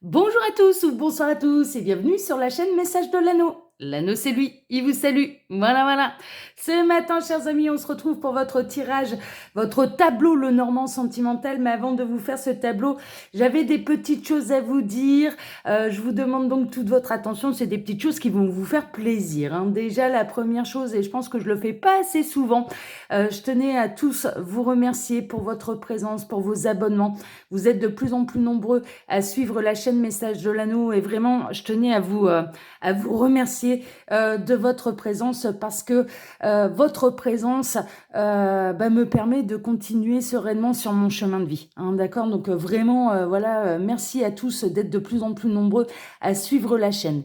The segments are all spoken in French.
Bonjour à tous ou bonsoir à tous et bienvenue sur la chaîne Message de l'Anneau. L'anneau, c'est lui, il vous salue. Voilà, voilà. Ce matin, chers amis, on se retrouve pour votre tirage, votre tableau Le Normand Sentimental. Mais avant de vous faire ce tableau, j'avais des petites choses à vous dire. Je vous demande donc toute votre attention. C'est des petites choses qui vont vous faire plaisir, hein. Déjà, la première chose, et je pense que je le fais pas assez souvent, je tenais à tous vous remercier pour votre présence, pour vos abonnements. Vous êtes de plus en plus nombreux à suivre la chaîne Message de l'Anneau et vraiment, je tenais à vous remercier de votre présence parce que votre présence me permet de continuer sereinement sur mon chemin de vie, hein, d'accord? Donc vraiment, voilà, merci à tous d'être de plus en plus nombreux à suivre la chaîne.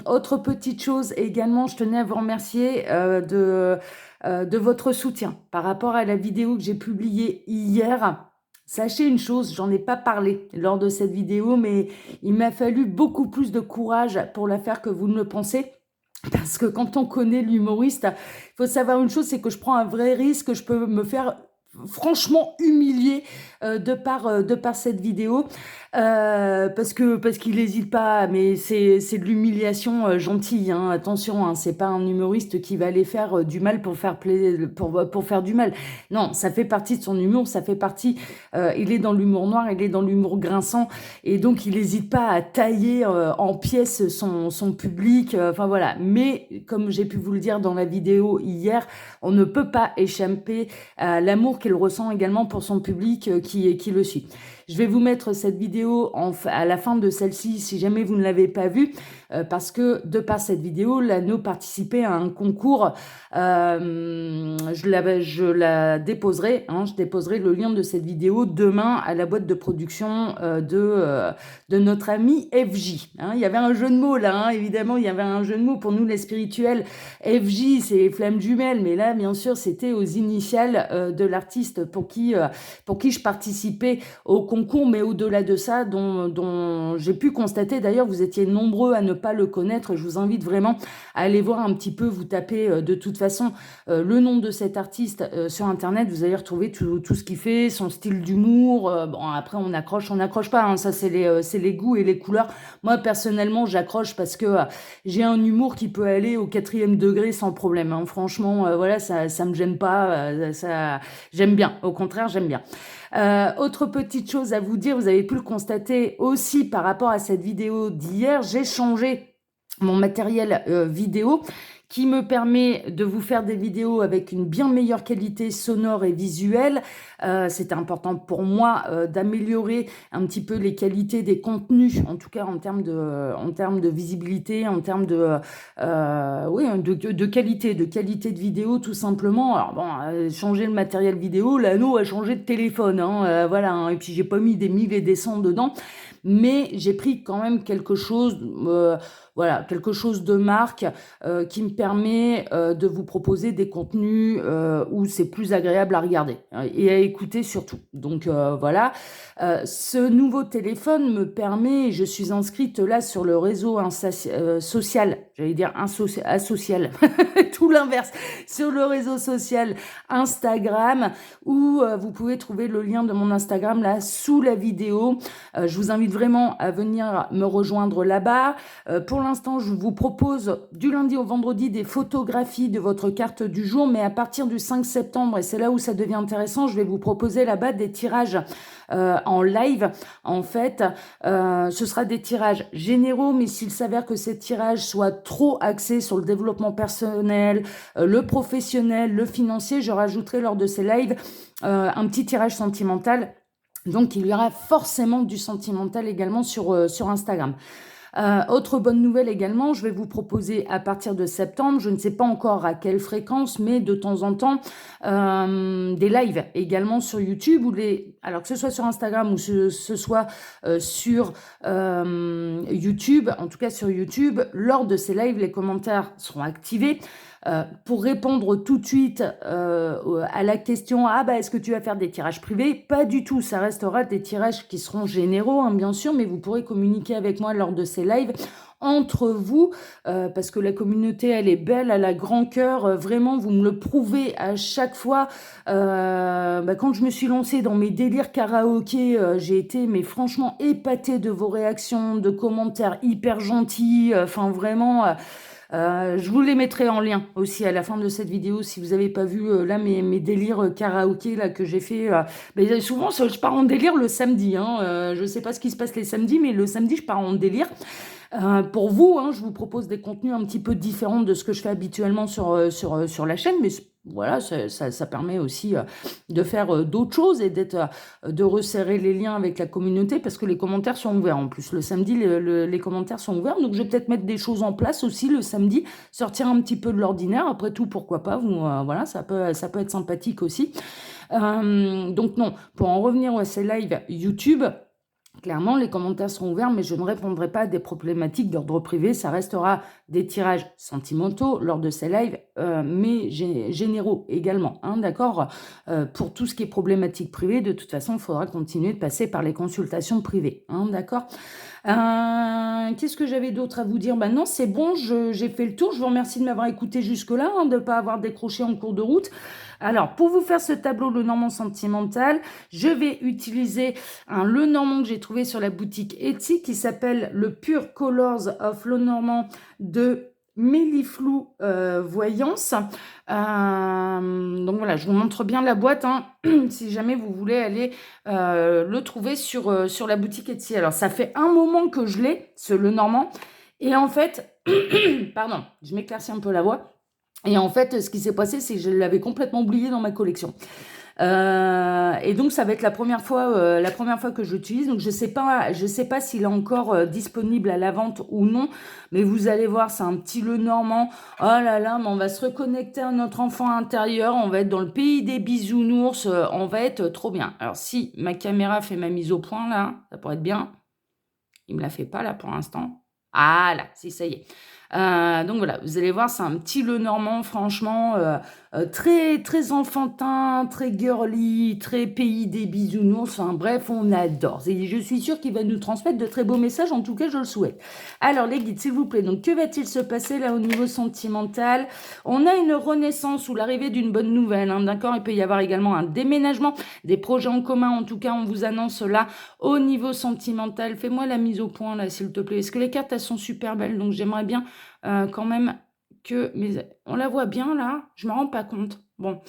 Autre petite chose également, je tenais à vous remercier de votre soutien par rapport à la vidéo que j'ai publiée hier. Sachez une chose, j'en ai pas parlé lors de cette vidéo, mais il m'a fallu beaucoup plus de courage pour la faire que vous ne le pensez. Parce que quand on connaît l'humoriste, il faut savoir une chose, c'est que je prends un vrai risque, je peux me faire franchement humilier de par cette vidéo parce qu'il n'hésite pas, mais c'est de l'humiliation gentille, hein, attention, hein, c'est pas un humoriste qui va aller faire du mal pour faire pour faire du mal. Non, ça fait partie de son humour, ça fait partie, il est dans l'humour noir, il est dans l'humour grinçant, et donc il n'hésite pas à tailler en pièces son public, enfin voilà. Mais comme j'ai pu vous le dire dans la vidéo hier, on ne peut pas échapper à l'amour qu'il ressent également pour son public qui le suit. Je vais vous mettre cette vidéo à la fin de celle-ci si jamais vous ne l'avez pas vue, parce que de par cette vidéo, l'Anneau participait à un concours. Je la déposerai, hein, je déposerai le lien de cette vidéo demain à la boîte de production de notre ami FJ. Hein. Il y avait un jeu de mots là, hein, évidemment, il y avait un jeu de mots pour nous les spirituels. FJ, c'est les flammes jumelles, mais là, bien sûr, c'était aux initiales de l'artiste pour qui je participais au concours, mais au-delà de ça, dont j'ai pu constater, d'ailleurs, vous étiez nombreux à ne pas le connaître. Je vous invite vraiment à aller voir un petit peu, vous tapez de toute façon le nom de cet artiste sur Internet, vous allez retrouver tout ce qu'il fait, son style d'humour. Bon, après, on n'accroche pas, hein, ça, c'est les goûts et les couleurs. Moi, personnellement, j'accroche parce que j'ai un humour qui peut aller au 4e degré sans problème, hein. Franchement, voilà, ça me gêne pas, j'aime bien. Au contraire, j'aime bien. Autre petite chose à vous dire, vous avez pu le constater aussi par rapport à cette vidéo d'hier, j'ai changé mon matériel vidéo qui me permet de vous faire des vidéos avec une bien meilleure qualité sonore et visuelle. C'est important pour moi d'améliorer un petit peu les qualités des contenus, en tout cas en termes de visibilité, en termes de qualité de vidéo tout simplement. Alors bon, changer le matériel vidéo, l'Anneau a changé de téléphone, hein, voilà, hein, et puis j'ai pas mis des 1000 et des cents dedans, mais j'ai pris quand même quelque chose, voilà, quelque chose de marque qui me permet de vous proposer des contenus où c'est plus agréable à regarder et à écouter surtout. Donc voilà, ce nouveau téléphone me permet, je suis inscrite là sur le réseau social, j'allais dire asocial, tout l'inverse, sur le réseau social Instagram, où vous pouvez trouver le lien de mon Instagram là sous la vidéo. Je vous invite vraiment à venir me rejoindre là-bas. Pour l'instant, je vous propose du lundi au vendredi des photographies de votre carte du jour, mais à partir du 5 septembre, et c'est là où ça devient intéressant, je vais vous proposer là-bas des tirages en live. En fait, ce sera des tirages généraux, mais s'il s'avère que ces tirages soient trop axés sur le développement personnel, le professionnel, le financier, je rajouterai lors de ces lives un petit tirage sentimental. Donc, il y aura forcément du sentimental également sur Instagram. Autre bonne nouvelle également, je vais vous proposer à partir de septembre, je ne sais pas encore à quelle fréquence, mais de temps en temps, des lives également sur YouTube, alors que ce soit sur Instagram ou ce soit sur YouTube, en tout cas sur YouTube, lors de ces lives, les commentaires seront activés. Pour répondre tout de suite à la question « Ah bah est-ce que tu vas faire des tirages privés ?» Pas du tout, ça restera des tirages qui seront généraux, hein, bien sûr, mais vous pourrez communiquer avec moi lors de ces lives entre vous, parce que la communauté, elle est belle, elle a grand cœur, vraiment, vous me le prouvez à chaque fois. Quand je me suis lancée dans mes délires karaoké, j'ai été, mais franchement, épatée de vos réactions, de commentaires hyper gentils, enfin vraiment... je vous les mettrai en lien aussi à la fin de cette vidéo si vous n'avez pas vu là mes délires karaoké là que j'ai fait. Mais souvent je pars en délire le samedi. Hein, je sais pas ce qui se passe les samedis, mais le samedi je pars en délire. Pour vous, hein, je vous propose des contenus un petit peu différents de ce que je fais habituellement sur la chaîne, mais voilà, ça permet aussi de faire d'autres choses et de resserrer les liens avec la communauté parce que les commentaires sont ouverts. En plus, le samedi, les commentaires sont ouverts, donc je vais peut-être mettre des choses en place aussi le samedi, sortir un petit peu de l'ordinaire. Après tout, pourquoi pas, voilà, ça peut être sympathique aussi. Donc non, pour en revenir à ces lives YouTube, clairement, les commentaires seront ouverts, mais je ne répondrai pas à des problématiques d'ordre privé. Ça restera des tirages sentimentaux lors de ces lives, mais généraux également. Hein, d'accord. Pour tout ce qui est problématique privée, de toute façon, il faudra continuer de passer par les consultations privées. Hein, d'accord. Qu'est-ce que j'avais d'autre à vous dire? Non, c'est bon, j'ai fait le tour. Je vous remercie de m'avoir écouté jusque-là, hein, de ne pas avoir décroché en cours de route. Alors, pour vous faire ce tableau Lenormand sentimental, je vais utiliser un Lenormand que j'ai trouvé sur la boutique Etsy qui s'appelle le Pure Colors of Lenormand de Méliflou Voyance. Donc voilà, je vous montre bien la boîte, hein, si jamais vous voulez aller le trouver sur la boutique Etsy. Alors, ça fait un moment que je l'ai, ce Lenormand. Et en fait, pardon, je m'éclaircis un peu la voix. Et en fait, ce qui s'est passé, c'est que je l'avais complètement oublié dans ma collection. Et donc, ça va être la première fois que je l'utilise. Donc, je sais pas s'il est encore disponible à la vente ou non. Mais vous allez voir, c'est un petit Lenormand. Oh là là, mais on va se reconnecter à notre enfant intérieur. On va être dans le pays des bisounours. On va être trop bien. Alors, si ma caméra fait ma mise au point, là, ça pourrait être bien. Il me la fait pas, là, pour l'instant. Ah là, si, ça y est. Donc voilà, vous allez voir, c'est un petit Lenormand, franchement, très, très enfantin, très girly, très pays des bisounours. Enfin bref, on adore. Et je suis sûre qu'il va nous transmettre de très beaux messages, en tout cas, je le souhaite. Alors les guides, s'il vous plaît, donc que va-t-il se passer là au niveau sentimental? On a une renaissance ou l'arrivée d'une bonne nouvelle, hein, d'accord? Il peut y avoir également un déménagement, des projets en commun, en tout cas, on vous annonce là au niveau sentimental. Fais-moi la mise au point là, s'il te plaît. Est-ce que les cartes, elles sont super belles? Donc j'aimerais bien quand même que... Mais on la voit bien là? Je me rends pas compte. Bon,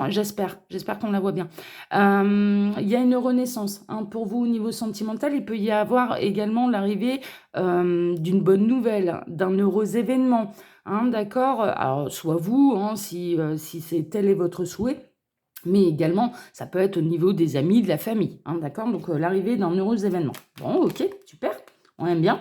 j'espère qu'on la voit bien. Il y a une renaissance, hein, pour vous au niveau sentimental. Il peut y avoir également l'arrivée d'une bonne nouvelle, d'un heureux événement. Hein, d'accord. Alors, soit vous, hein, si tel est votre souhait, mais également, ça peut être au niveau des amis, de la famille. Hein, d'accord. Donc, l'arrivée d'un heureux événement. Bon, ok, super. On aime bien.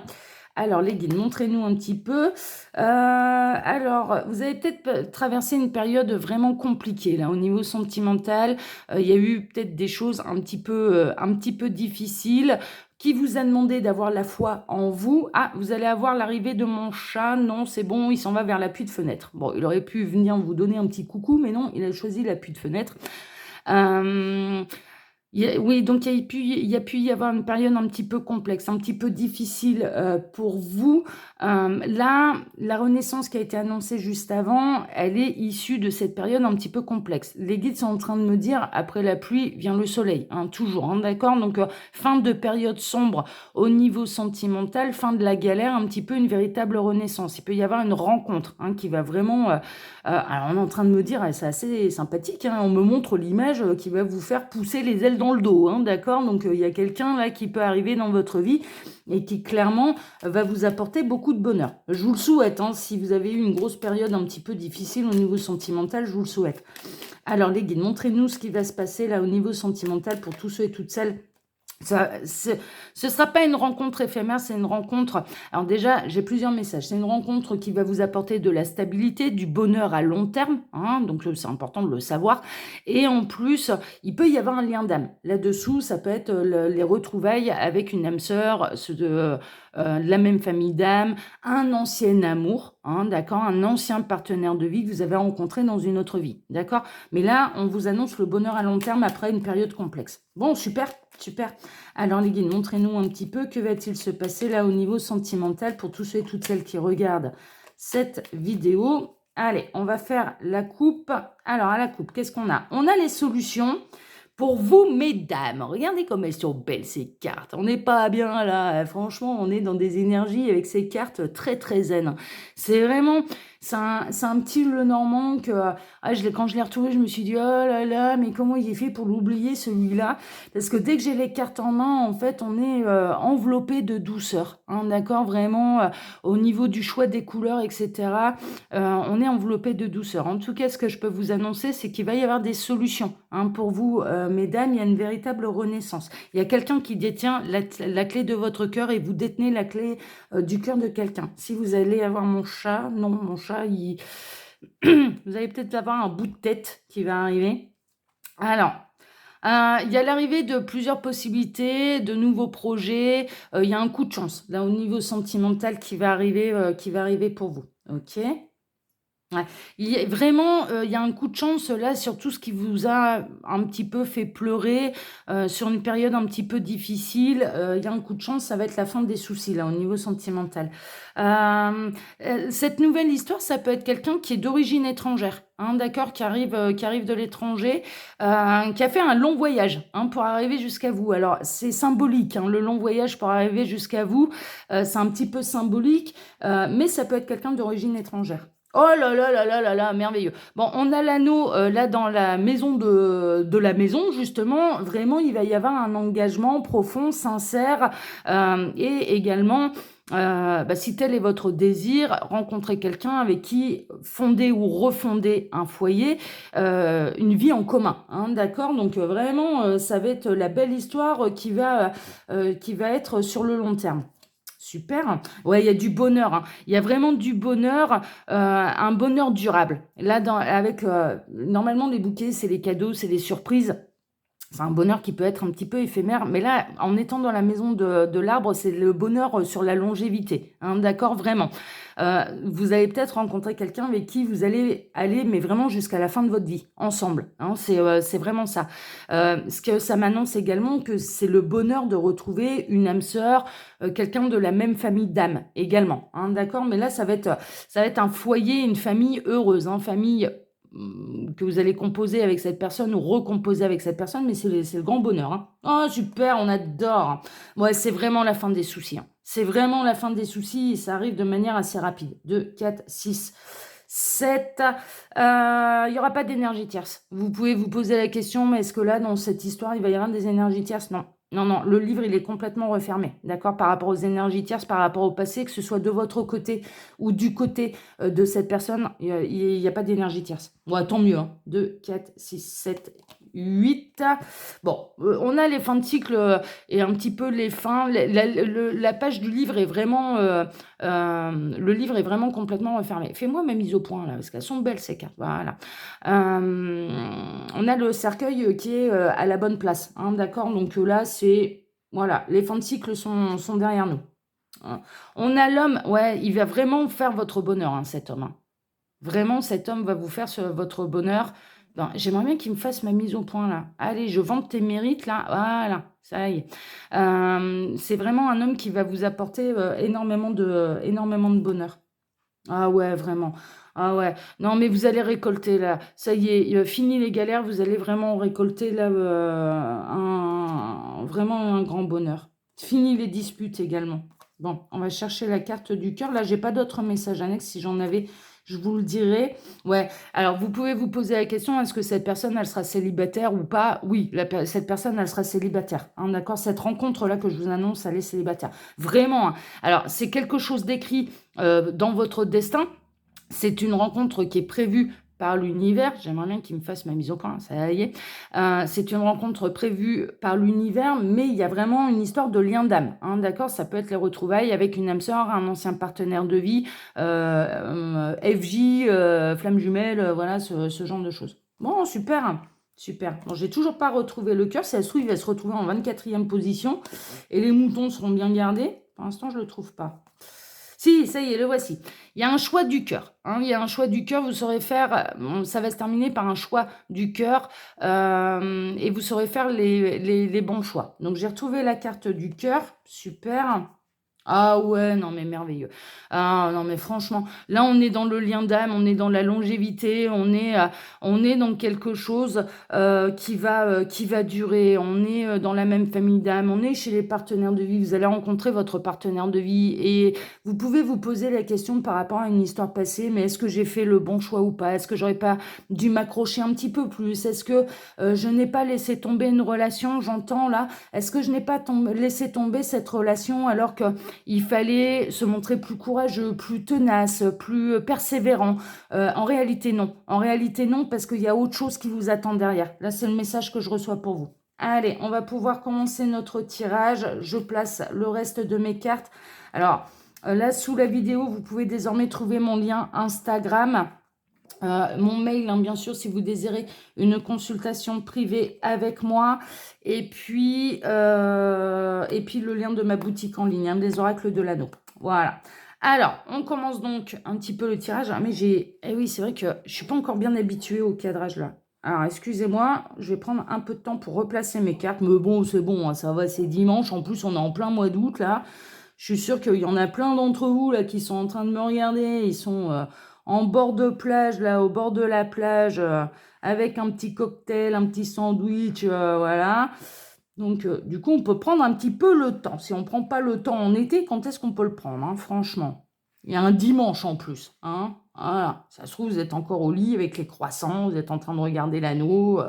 Alors, les guides, montrez-nous un petit peu. Alors, vous avez peut-être traversé une période vraiment compliquée, là, au niveau sentimental. Il y a eu peut-être des choses un petit peu difficiles. Qui vous a demandé d'avoir la foi en vous? Ah, vous allez avoir l'arrivée de mon chat. Non, c'est bon, il s'en va vers l'appui de fenêtre. Bon, il aurait pu venir vous donner un petit coucou, mais non, il a choisi l'appui de fenêtre. Oui, donc il y a pu y avoir une période un petit peu complexe, un petit peu difficile pour vous. Là, la renaissance qui a été annoncée juste avant, elle est issue de cette période un petit peu complexe. Les guides sont en train de me dire, après la pluie vient le soleil, hein, toujours, hein, d'accord? Donc, fin de période sombre au niveau sentimental, fin de la galère, un petit peu une véritable renaissance. Il peut y avoir une rencontre, hein, qui va vraiment... alors, on est en train de me dire, c'est assez sympathique, hein, on me montre l'image qui va vous faire pousser les ailes dans le dos, hein, d'accord? Donc, il y a quelqu'un là qui peut arriver dans votre vie et qui, clairement, va vous apporter beaucoup de bonheur. Je vous le souhaite, hein, si vous avez eu une grosse période un petit peu difficile au niveau sentimental, je vous le souhaite. Alors, les guides, montrez-nous ce qui va se passer là au niveau sentimental pour tous ceux et toutes celles. Ce sera pas une rencontre éphémère, c'est une rencontre... Alors déjà, j'ai plusieurs messages. C'est une rencontre qui va vous apporter de la stabilité, du bonheur à long terme, hein, donc c'est important de le savoir. Et en plus, il peut y avoir un lien d'âme. Là-dessous, ça peut être les retrouvailles avec une âme sœur de la même famille d'âme, un ancien amour, hein, d'accord, un ancien partenaire de vie que vous avez rencontré dans une autre vie, d'accord. Mais là, on vous annonce le bonheur à long terme après une période complexe. Bon, super. Super. Alors les guides, montrez-nous un petit peu que va-t-il se passer là au niveau sentimental pour tous ceux et toutes celles qui regardent cette vidéo. Allez, on va faire la coupe. Alors à la coupe, qu'est-ce qu'on a? On a les solutions pour vous, mesdames. Regardez comme elles sont belles ces cartes. On n'est pas bien là. Franchement, on est dans des énergies avec ces cartes très très zen. C'est vraiment, c'est un petit Lenormand que quand je l'ai retrouvé, je me suis dit, oh là là, mais comment il est fait pour l'oublier celui-là? Parce que dès que j'ai les cartes en main, en fait, on est enveloppé de douceur. Hein, d'accord? Vraiment, au niveau du choix des couleurs, etc. On est enveloppé de douceur. En tout cas, ce que je peux vous annoncer, c'est qu'il va y avoir des solutions. Hein, pour vous, mesdames, il y a une véritable renaissance. Il y a quelqu'un qui détient la clé de votre cœur et vous détenez la clé du cœur de quelqu'un. Si vous allez avoir mon chat, non, mon chat, vous allez peut-être avoir un bout de tête qui va arriver. Alors, il y a l'arrivée de plusieurs possibilités, de nouveaux projets. Il y a un coup de chance, là, au niveau sentimental qui va arriver pour vous. OK? Ouais. Vraiment, il y a un coup de chance là sur tout ce qui vous a un petit peu fait pleurer, sur une période un petit peu difficile, il y a un coup de chance, ça va être la fin des soucis là, au niveau sentimental. Cette nouvelle histoire, ça peut être quelqu'un qui est d'origine étrangère, hein, d'accord? Qui arrive de l'étranger, qui a fait un long voyage, hein, pour arriver jusqu'à vous. Alors c'est symbolique, hein, le long voyage pour arriver jusqu'à vous, c'est un petit peu symbolique, mais ça peut être quelqu'un d'origine étrangère. Oh là là là là là là, merveilleux. Bon, on a l'anneau là dans la maison de la maison, justement. Vraiment, il va y avoir un engagement profond, sincère, et également, si tel est votre désir, rencontrer quelqu'un avec qui fonder ou refonder un foyer, une vie en commun, hein, d'accord? Donc vraiment, ça va être la belle histoire qui va être sur le long terme. Super. Ouais, il y a du bonheur, hein. Il y a vraiment du bonheur, un bonheur durable. Là, avec normalement les bouquets, c'est les cadeaux, c'est les surprises. C'est un bonheur qui peut être un petit peu éphémère, mais là, en étant dans la maison de l'arbre, c'est le bonheur sur la longévité, hein, d'accord, vraiment. Vous allez peut-être rencontrer quelqu'un avec qui vous allez aller, mais vraiment jusqu'à la fin de votre vie, ensemble, hein, c'est vraiment ça. Ce que ça m'annonce également, que c'est le bonheur de retrouver une âme sœur, quelqu'un de la même famille d'âme également, hein, d'accord, mais là, ça va être un foyer, une famille heureuse, hein, famille que vous allez composer avec cette personne ou recomposer avec cette personne, mais c'est le grand bonheur. Hein. Oh, super, on adore. Ouais, c'est vraiment la fin des soucis. Hein. C'est vraiment la fin des soucis et ça arrive de manière assez rapide. 2, 4, 6, 7. Il n'y aura pas d'énergie tierce. Vous pouvez vous poser la question, mais est-ce que là, dans cette histoire, il va y avoir des énergies tierces? Non. Non, non, le livre, il est complètement refermé, d'accord, par rapport aux énergies tierces, par rapport au passé, que ce soit de votre côté ou du côté de cette personne, il n'y a pas d'énergie tierce. Ouais, tant mieux, hein. 2, 4, 6, 7, 8. Bon, on a les fins de cycle et un petit peu les fins. La page du livre est vraiment... le livre est vraiment complètement refermé. Fais-moi ma mise au point, là, parce qu'elles sont belles, ces cartes. Voilà. On a le cercueil qui est à la bonne place, hein, d'accord? Donc là, c'est... Voilà, les fins de cycle sont derrière nous. Hein. On a l'homme, ouais, il va vraiment faire votre bonheur, hein, cet homme. Hein. Vraiment, cet homme va vous faire votre bonheur. Ben, j'aimerais bien qu'il me fasse ma mise au point, là. Allez, je vante tes mérites, là. Voilà, ça y est. C'est vraiment un homme qui va vous apporter énormément de bonheur. Ah ouais, vraiment. Ah ouais. Non, mais vous allez récolter là. Ça y est, fini les galères, vous allez vraiment récolter là vraiment un grand bonheur. Fini les disputes également. Bon, on va chercher la carte du cœur. Là, j'ai pas d'autres messages annexes. Si j'en avais, je vous le dirai. Ouais. Alors, vous pouvez vous poser la question, est-ce que cette personne, elle sera célibataire ou pas? Oui, cette personne, elle sera célibataire. Hein, d'accord? Cette rencontre-là que je vous annonce, elle est célibataire. Vraiment. Hein. Alors, c'est quelque chose d'écrit dans votre destin. C'est une rencontre qui est prévue par l'univers. J'aimerais bien qu'il me fasse ma mise au point, ça y est. C'est une rencontre prévue par l'univers, mais il y a vraiment une histoire de lien d'âme. Hein, d'accord? Ça peut être les retrouvailles avec une âme sœur, un ancien partenaire de vie, FJ, flamme jumelle, voilà, ce genre de choses. Bon, super. Super. Bon, j'ai toujours pas retrouvé le cœur. Si ça se trouve, il va se retrouver en 24e position. Et les moutons seront bien gardés. Pour l'instant, je le trouve pas. Si, ça y est, le voici. Il y a un choix du cœur, hein, il y a un choix du cœur, vous saurez faire, ça va se terminer par un choix du cœur, et vous saurez faire les bons choix. Donc j'ai retrouvé la carte du cœur, super. Ah ouais, non mais merveilleux. Ah non mais franchement, là on est dans le lien d'âme, on est dans la longévité, on est dans quelque chose qui va durer. On est dans la même famille d'âme, on est chez les partenaires de vie. Vous allez rencontrer votre partenaire de vie et vous pouvez vous poser la question par rapport à une histoire passée, mais est-ce que j'ai fait le bon choix ou pas? Est-ce que j'aurais pas dû m'accrocher un petit peu plus? Est-ce que je n'ai pas laissé tomber une relation? J'entends là. Est-ce que je n'ai pas laissé tomber cette relation alors que il fallait se montrer plus courageux, plus tenace, plus persévérant. En réalité, non. En réalité, non, parce qu'il y a autre chose qui vous attend derrière. Là, c'est le message que je reçois pour vous. Allez, on va pouvoir commencer notre tirage. Je place le reste de mes cartes. Alors, là, sous la vidéo, vous pouvez désormais trouver mon lien Instagram. Mon mail, hein, bien sûr, si vous désirez une consultation privée avec moi. Et puis le lien de ma boutique en ligne, hein, les oracles de l'anneau. Voilà. Alors, on commence donc un petit peu le tirage. Ah, mais eh oui, c'est vrai que je ne suis pas encore bien habituée au cadrage là. Alors, excusez-moi, je vais prendre un peu de temps pour replacer mes cartes. Mais bon, c'est bon, hein, ça va, c'est dimanche. En plus, on est en plein mois d'août là. Je suis sûre qu'il y en a plein d'entre vous là qui sont en train de me regarder. Ils sont en bord de plage, là, au bord de la plage, avec un petit cocktail, un petit sandwich, voilà. Donc, du coup, on peut prendre un petit peu le temps. Si on ne prend pas le temps en été, quand est-ce qu'on peut le prendre, hein, franchement? Il y a un dimanche en plus, hein. Voilà. Ça se trouve, vous êtes encore au lit avec les croissants, vous êtes en train de regarder l'anneau,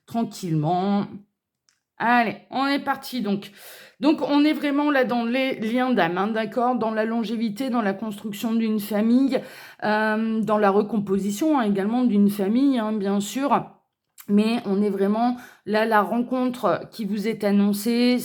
tranquillement. Allez, on est parti donc. Donc on est vraiment là dans les liens d'âme, hein, d'accord, dans la longévité, dans la construction d'une famille, dans la recomposition, hein, également d'une famille, hein, bien sûr. Mais on est vraiment là, la rencontre qui vous est annoncée,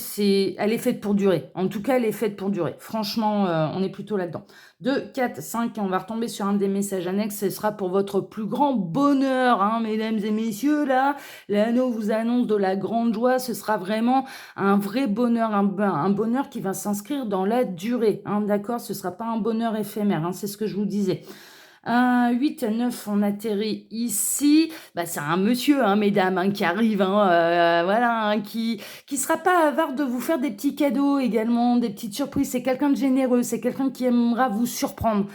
elle est faite pour durer. En tout cas, elle est faite pour durer. Franchement, on est plutôt là-dedans. 2, 4, 5, et on va retomber sur un des messages annexes. Ce sera pour votre plus grand bonheur, hein, mesdames et messieurs. Là, l'anneau vous annonce de la grande joie. Ce sera vraiment un vrai bonheur, un bonheur qui va s'inscrire dans la durée. Hein, d'accord, ce ne sera pas un bonheur éphémère. Hein, c'est ce que je vous disais. 8 à 9, on atterrit ici. Bah, c'est un monsieur, hein, mesdames, hein, qui arrive, hein, voilà, hein, qui sera pas avare de vous faire des petits cadeaux également, des petites surprises. C'est quelqu'un de généreux, c'est quelqu'un qui aimera vous surprendre.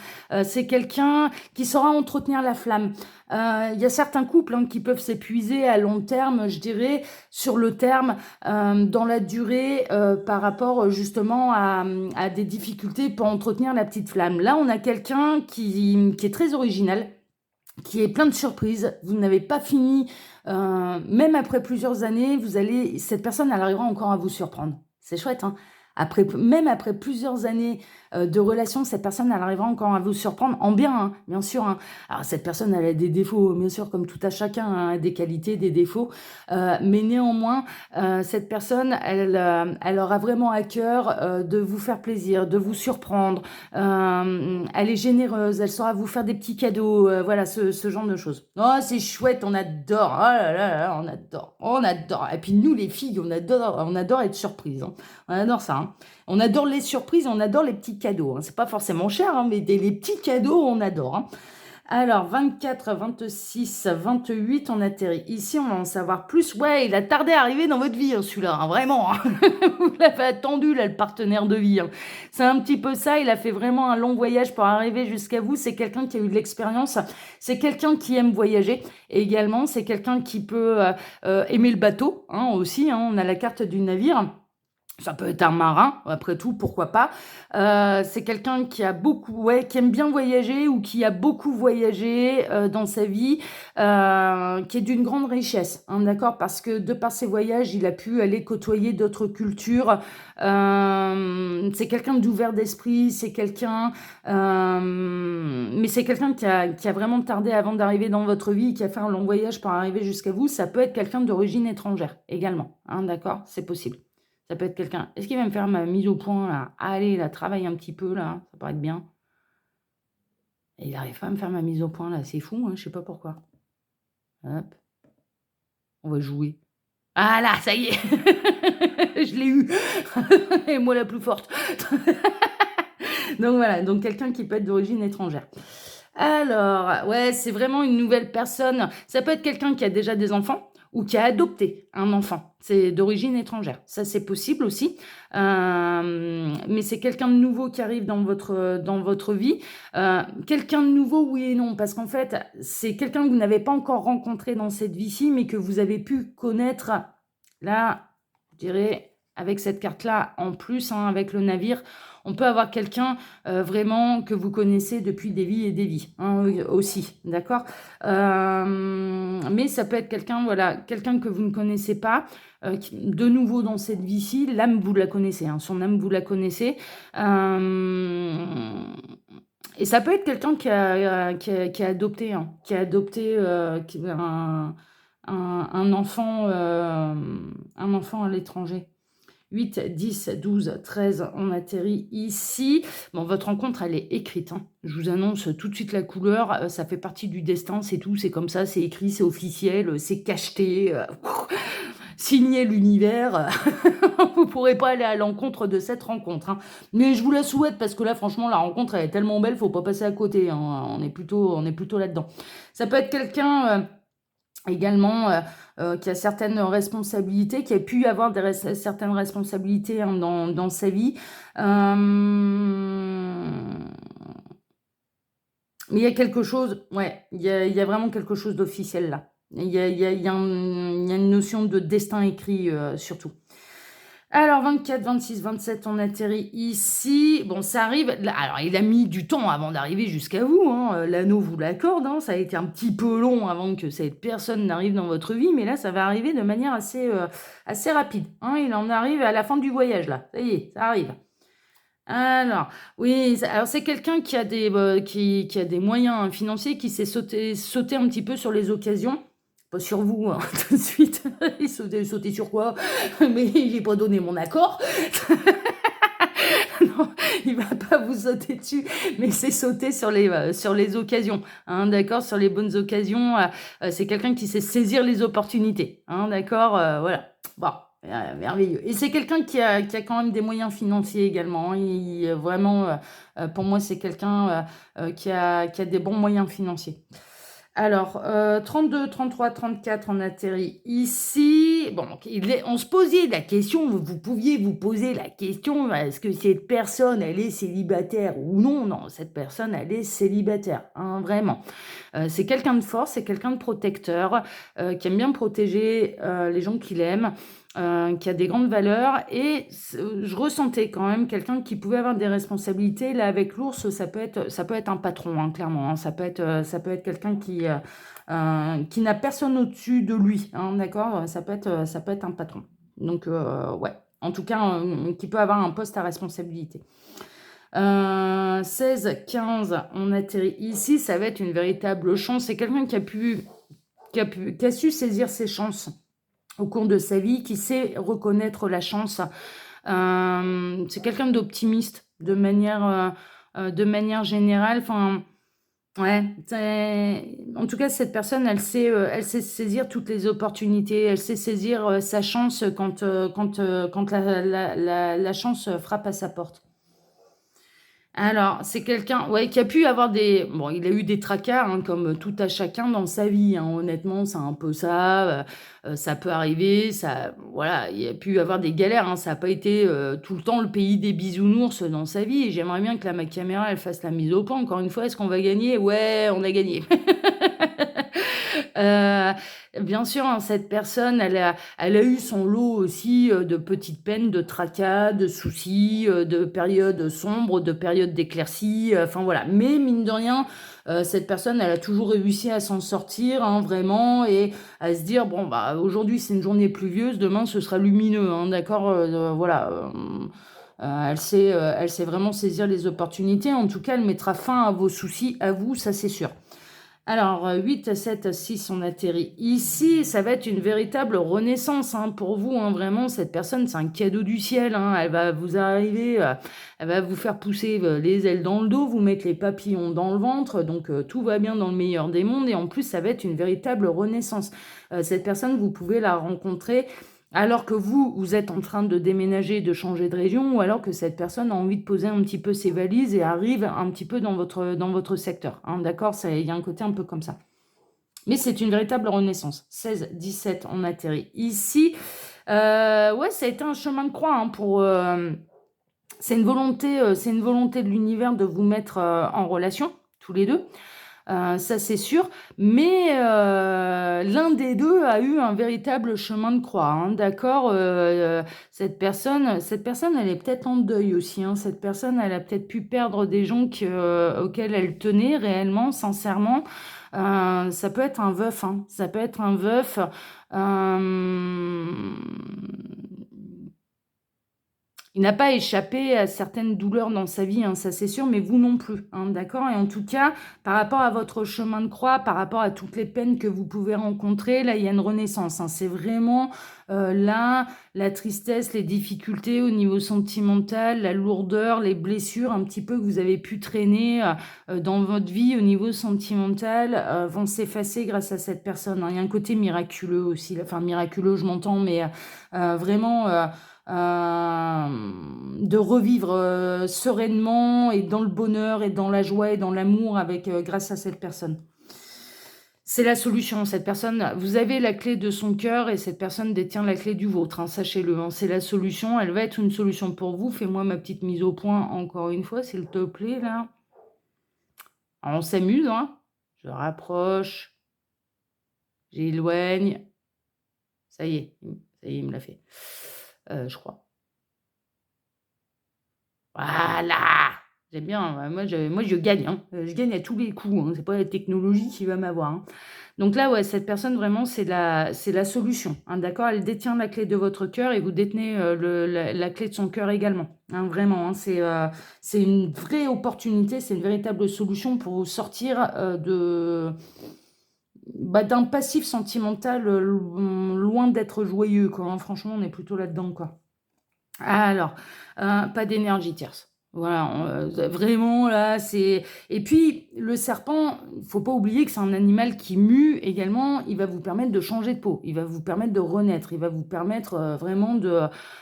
C'est quelqu'un qui saura entretenir la flamme. Il y a certains couples, hein, qui peuvent s'épuiser à long terme, je dirais, sur le terme, dans la durée, par rapport justement à des difficultés pour entretenir la petite flamme. Là, on a quelqu'un qui est très original, qui est plein de surprises. Vous n'avez pas fini, même après plusieurs années, cette personne, elle arrivera encore à vous surprendre. C'est chouette, hein. Même après plusieurs années de relation, cette personne, elle arrivera encore à vous surprendre en bien, hein, bien sûr. Hein. Alors, cette personne, elle a des défauts, bien sûr, comme tout à chacun, hein, des qualités, des défauts. Mais néanmoins, cette personne, elle aura vraiment à cœur de vous faire plaisir, de vous surprendre. Elle est généreuse, elle saura vous faire des petits cadeaux, voilà, ce genre de choses. Oh, c'est chouette, on adore. Oh là là là, on adore. Et puis nous, les filles, on adore être surprises. Hein. On adore ça. Hein. On adore les surprises, on adore les petits cadeaux. Hein. C'est pas forcément cher, hein, mais les petits cadeaux, on adore. Hein. Alors, 24, 26, 28, on atterrit. Ici, on va en savoir plus. Ouais, il a tardé à arriver dans votre vie, hein, celui-là, hein, vraiment. Hein. Vous l'avez attendu, là, le partenaire de vie. Hein. C'est un petit peu ça. Il a fait vraiment un long voyage pour arriver jusqu'à vous. C'est quelqu'un qui a eu de l'expérience. C'est quelqu'un qui aime voyager. Et également, c'est quelqu'un qui peut aimer le bateau, hein, aussi. Hein. On a la carte du navire. Ça peut être un marin, après tout, pourquoi pas. C'est quelqu'un qui qui aime bien voyager ou qui a beaucoup voyagé dans sa vie, qui est d'une grande richesse, hein, d'accord, parce que de par ses voyages, il a pu aller côtoyer d'autres cultures. C'est quelqu'un d'ouvert d'esprit, c'est quelqu'un, mais c'est quelqu'un qui a vraiment tardé avant d'arriver dans votre vie, qui a fait un long voyage pour arriver jusqu'à vous. Ça peut être quelqu'un d'origine étrangère également, hein, d'accord, c'est possible. Ça peut être quelqu'un. Est-ce qu'il va me faire ma mise au point, là? Allez, là, travaille un petit peu, là. Ça paraît être bien. Et il n'arrive pas à me faire ma mise au point, là. C'est fou, hein. Je sais pas pourquoi. Hop. On va jouer. Ah là, ça y est. Je l'ai eu. Et moi la plus forte. Donc voilà, donc quelqu'un qui peut être d'origine étrangère. Alors, ouais, c'est vraiment une nouvelle personne. Ça peut être quelqu'un qui a déjà des enfants ou qui a adopté un enfant. C'est d'origine étrangère. Ça, c'est possible aussi. Mais c'est quelqu'un de nouveau qui arrive dans votre vie. Quelqu'un de nouveau, oui et non, parce qu'en fait, c'est quelqu'un que vous n'avez pas encore rencontré dans cette vie-ci, mais que vous avez pu connaître. Là, je dirais, avec cette carte-là, en plus, hein, avec le navire, on peut avoir quelqu'un vraiment que vous connaissez depuis des vies et des vies, hein, aussi, d'accord. Mais ça peut être quelqu'un, voilà, quelqu'un que vous ne connaissez pas, de nouveau dans cette vie-ci. L'âme, vous la connaissez, hein, son âme, vous la connaissez. Et ça peut être quelqu'un qui a adopté, hein, qui a adopté un enfant à l'étranger. 8, 10, 12, 13, on atterrit ici. Bon, votre rencontre, elle est écrite, hein. Je vous annonce tout de suite la couleur. Ça fait partie du destin, c'est tout. C'est comme ça, c'est écrit, c'est officiel, c'est cacheté. Signé l'univers. Vous ne pourrez pas aller à l'encontre de cette rencontre, hein. Mais je vous la souhaite parce que là, franchement, la rencontre, elle est tellement belle, faut pas passer à côté, hein. On est plutôt là-dedans. Ça peut être quelqu'un... également qui a certaines responsabilités, qui a pu avoir certaines responsabilités, hein, dans sa vie. Mais il y a quelque chose, ouais, il y a vraiment quelque chose d'officiel là. Il y a une notion de destin écrit, surtout. Alors, 24, 26, 27, on atterrit ici. Bon, ça arrive. Alors, il a mis du temps avant d'arriver jusqu'à vous, hein. L'anneau vous l'accorde, hein. Ça a été un petit peu long avant que cette personne n'arrive dans votre vie, mais là, ça va arriver de manière assez rapide, hein. Il en arrive à la fin du voyage, là. Ça y est, ça arrive. Alors, oui, alors c'est quelqu'un qui a qui a des moyens, hein, financiers, qui s'est sauté un petit peu sur les occasions. Pas sur vous, hein, tout de suite. Il sautait sur quoi? Mais j'ai pas donné mon accord. Non, il va pas vous sauter dessus, mais c'est sauter sur les occasions, hein, d'accord, sur les bonnes occasions. C'est quelqu'un qui sait saisir les opportunités, hein, d'accord, voilà. Bon, merveilleux. Et c'est quelqu'un qui a quand même des moyens financiers également, hein. Vraiment, pour moi, c'est quelqu'un qui a des bons moyens financiers. Alors, 32, 33, 34, on atterrit ici. Bon, donc on se posait la question, vous pouviez vous poser la question, est-ce que cette personne, elle est célibataire ou non? Non, cette personne, elle est célibataire, hein, vraiment. C'est quelqu'un de fort, c'est quelqu'un de protecteur, qui aime bien protéger les gens qu'il aime, qui a des grandes valeurs. Et je ressentais quand même quelqu'un qui pouvait avoir des responsabilités. Là, avec l'ours, ça peut être un patron, hein, clairement, hein. Ça peut être quelqu'un qui n'a personne au-dessus de lui, hein, d'accord? Ça peut être un patron. Donc, ouais. En tout cas, qui peut avoir un poste à responsabilité. 16, 15, on atterrit ici. Ça va être une véritable chance. C'est quelqu'un qui a su saisir ses chances au cours de sa vie, qui sait reconnaître la chance. C'est quelqu'un d'optimiste de manière générale. Enfin, ouais, en tout cas, cette personne, elle sait saisir toutes les opportunités, elle sait saisir sa chance quand la chance frappe à sa porte. Alors, c'est quelqu'un, ouais, qui a pu avoir des... Bon, il a eu des tracas, hein, comme tout à chacun dans sa vie, hein. Honnêtement, c'est un peu ça. Ça peut arriver. Ça, voilà, il a pu avoir des galères, hein. Ça n'a pas été tout le temps le pays des bisounours dans sa vie. Et j'aimerais bien que ma caméra, elle fasse la mise au point. Encore une fois, est-ce qu'on va gagner? Ouais, on a gagné. Bien sûr, hein, cette personne, elle a eu son lot aussi de petites peines, de tracas, de soucis, de périodes sombres, de périodes d'éclaircies. Enfin voilà. Mais mine de rien, cette personne, elle a toujours réussi à s'en sortir, hein, vraiment, et à se dire, bon, bah, aujourd'hui c'est une journée pluvieuse, demain ce sera lumineux, hein, d'accord, voilà. Elle sait vraiment saisir les opportunités. En tout cas, elle mettra fin à vos soucis, à vous, ça c'est sûr. Alors, 8, 7, 6, on atterrit ici. Ça va être une véritable renaissance, hein, pour vous, hein, vraiment. Cette personne, c'est un cadeau du ciel, hein. Elle va vous arriver, elle va vous faire pousser les ailes dans le dos, vous mettre les papillons dans le ventre. Donc, tout va bien dans le meilleur des mondes. Et en plus, ça va être une véritable renaissance. Cette personne, vous pouvez la rencontrer Alors que vous êtes en train de déménager, de changer de région, ou alors que cette personne a envie de poser un petit peu ses valises et arrive un petit peu dans votre secteur, hein, d'accord? Il y a un côté un peu comme ça. Mais c'est une véritable renaissance. 16, 17, on atterrit ici. Ouais, ça a été un chemin de croix, hein, c'est une volonté de l'univers de vous mettre en relation, tous les deux. Ça c'est sûr, mais l'un des deux a eu un véritable chemin de croix, hein, d'accord. Cette personne, elle est peut-être en deuil aussi, hein. Cette personne, elle a peut-être pu perdre des gens auxquels elle tenait réellement, sincèrement. Ça peut être un veuf, hein. Ça peut être un veuf. euh, il n'a pas échappé à certaines douleurs dans sa vie, hein, ça c'est sûr, mais vous non plus, hein, d'accord? Et en tout cas, par rapport à votre chemin de croix, par rapport à toutes les peines que vous pouvez rencontrer, là, il y a une renaissance, hein. C'est vraiment là, la tristesse, les difficultés au niveau sentimental, la lourdeur, les blessures un petit peu que vous avez pu traîner dans votre vie au niveau sentimental vont s'effacer grâce à cette personne, hein. Il y a un côté miraculeux aussi, enfin miraculeux, je m'entends, mais vraiment... de revivre sereinement et dans le bonheur et dans la joie et dans l'amour grâce à cette personne. C'est la solution, cette personne, vous avez la clé de son cœur et cette personne détient la clé du vôtre, hein, sachez-le, hein, c'est la solution, elle va être une solution pour vous. Fais-moi ma petite mise au point encore une fois, s'il te plaît, là. Alors, on s'amuse, hein. Je rapproche, j'éloigne. Ça y est, il me l'a fait, je crois. Voilà! J'aime bien, moi je gagne, hein. Je gagne à tous les coups, hein. C'est pas la technologie qui va m'avoir, hein. Donc là, ouais, cette personne vraiment c'est la solution, hein, d'accord? Elle détient la clé de votre cœur et vous détenez, la clé de son cœur également, hein, vraiment, hein. C'est une vraie opportunité, c'est une véritable solution pour vous sortir, d'un passif sentimental, loin d'être joyeux, quoi, hein. Franchement, on est plutôt là-dedans, quoi. Alors, pas d'énergie tierce. Voilà, vraiment là, c'est et puis le serpent, il faut pas oublier que c'est un animal qui mue également. Il va vous permettre de changer de peau, il va vous permettre de renaître, il va vous permettre, vraiment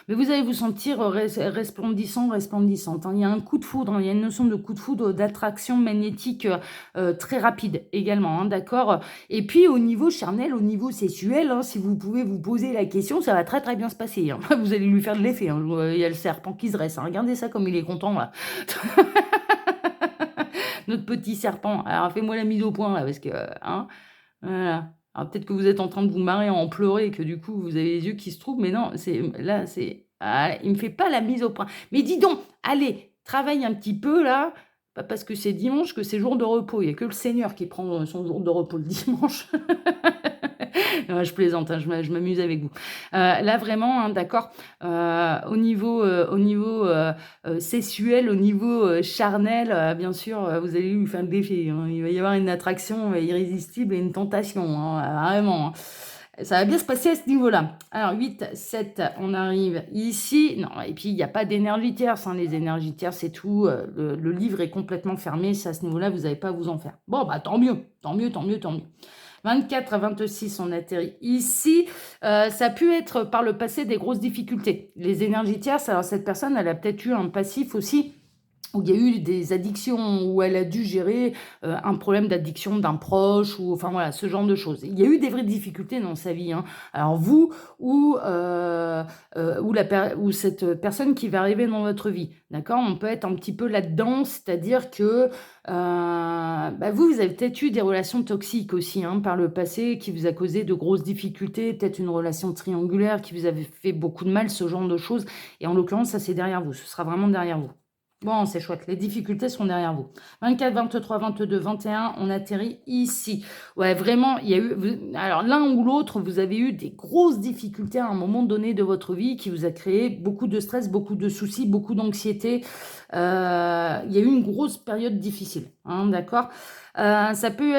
mais vous allez vous sentir, resplendissant, resplendissante, hein. Il y a un coup de foudre, hein, il y a une notion de coup de foudre, d'attraction magnétique, très rapide également, hein, d'accord? Et puis au niveau charnel, au niveau sexuel, hein, si vous pouvez vous poser la question, ça va très très bien se passer, hein. Vous allez lui faire de l'effet, hein. Il y a le serpent qui se dresse, hein. Regardez ça comme il est content là. Notre petit serpent. Alors fais-moi la mise au point là, parce que, hein, voilà. Alors peut-être que vous êtes en train de vous marrer, en pleurer, que du coup vous avez les yeux qui se troublent, mais non, il me fait pas la mise au point. Mais dis donc, allez, travaille un petit peu là, pas parce que c'est dimanche que c'est jour de repos. Il y a que le Seigneur qui prend son jour de repos le dimanche. Je plaisante, hein, je m'amuse avec vous. Là vraiment, hein, d'accord, au niveau sexuel, au niveau charnel, bien sûr, vous allez lui faire le défi, hein. Il va y avoir une attraction irrésistible et une tentation, hein, vraiment, hein. Ça va bien se passer à ce niveau-là. Alors 8, 7, on arrive ici. Non, et puis il n'y a pas d'énergie tierce, hein. Les énergies tierces, c'est tout. Le livre est complètement fermé. Ça, à ce niveau-là, vous n'avez pas à vous en faire. Bon, bah tant mieux, tant mieux, tant mieux, tant mieux. 24 à 26, on atterrit ici. Ça a pu être par le passé des grosses difficultés. Les énergies tierces, alors cette personne, elle a peut-être eu un passif aussi, où il y a eu des addictions, où elle a dû gérer un problème d'addiction d'un proche, ou enfin voilà, ce genre de choses. Il y a eu des vraies difficultés dans sa vie, hein. Alors vous, ou cette personne qui va arriver dans votre vie, d'accord? On peut être un petit peu là-dedans, c'est-à-dire que vous avez peut-être eu des relations toxiques aussi, hein, par le passé, qui vous a causé de grosses difficultés, peut-être une relation triangulaire qui vous avait fait beaucoup de mal, ce genre de choses. Et en l'occurrence, ça c'est derrière vous, ce sera vraiment derrière vous. Bon, c'est chouette, les difficultés sont derrière vous. 24, 23, 22, 21, on atterrit ici. Ouais, vraiment, il y a eu... Alors, l'un ou l'autre, vous avez eu des grosses difficultés à un moment donné de votre vie qui vous a créé beaucoup de stress, beaucoup de soucis, beaucoup d'anxiété. Il y a eu une grosse période difficile. hein, d'accord? Ça peut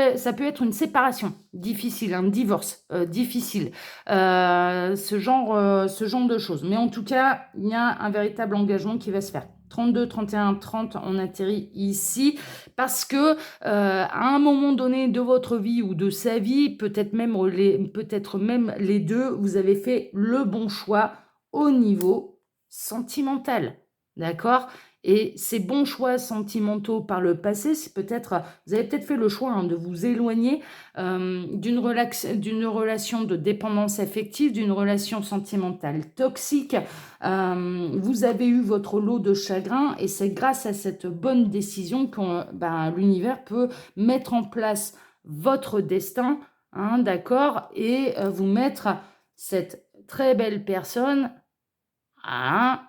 être une séparation difficile, un divorce, difficile, ce genre de choses. Mais en tout cas, il y a un véritable engagement qui va se faire. 32, 31, 30, on atterrit ici parce que, à un moment donné de votre vie ou de sa vie, peut-être même les 2, vous avez fait le bon choix au niveau sentimental, d'accord? Et ces bons choix sentimentaux par le passé, c'est peut-être, vous avez peut-être fait le choix, hein, de vous éloigner, d'une relation de dépendance affective, d'une relation sentimentale toxique. Vous avez eu votre lot de chagrin et c'est grâce à cette bonne décision que, ben, l'univers peut mettre en place votre destin, hein, d'accord? Et vous mettre cette très belle personne, hein,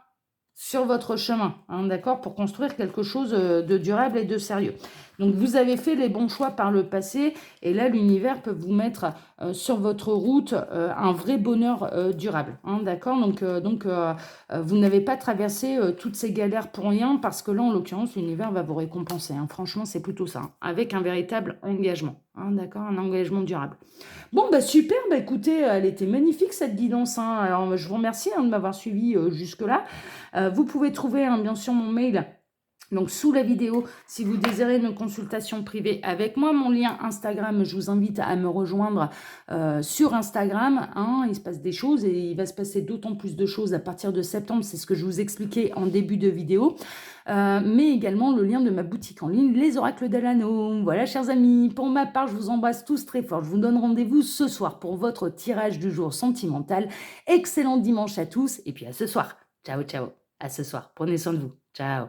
sur votre chemin, hein, d'accord? Pour construire quelque chose, de durable et de sérieux. Donc vous avez fait les bons choix par le passé et là l'univers peut vous mettre, sur votre route, un vrai bonheur, durable, hein, d'accord? Vous n'avez pas traversé, toutes ces galères pour rien parce que là, en l'occurrence, l'univers va vous récompenser, hein. Franchement, c'est plutôt ça, hein, avec un véritable engagement, hein, d'accord? Un engagement durable. Bon, bah super, bah écoutez, elle était magnifique cette guidance, hein. Alors, je vous remercie, hein, de m'avoir suivi jusque-là. Vous pouvez trouver, hein, bien sûr, mon mail donc sous la vidéo, si vous désirez une consultation privée avec moi, mon lien Instagram, je vous invite à me rejoindre sur Instagram, hein. Il se passe des choses et il va se passer d'autant plus de choses à partir de septembre, c'est ce que je vous expliquais en début de vidéo, mais également le lien de ma boutique en ligne, Les Oracles de l'Anneau. Voilà, chers amis, pour ma part, je vous embrasse tous très fort. Je vous donne rendez-vous ce soir pour votre tirage du jour sentimental. Excellent dimanche à tous et puis à ce soir. Ciao, ciao. À ce soir. Prenez soin de vous. Ciao.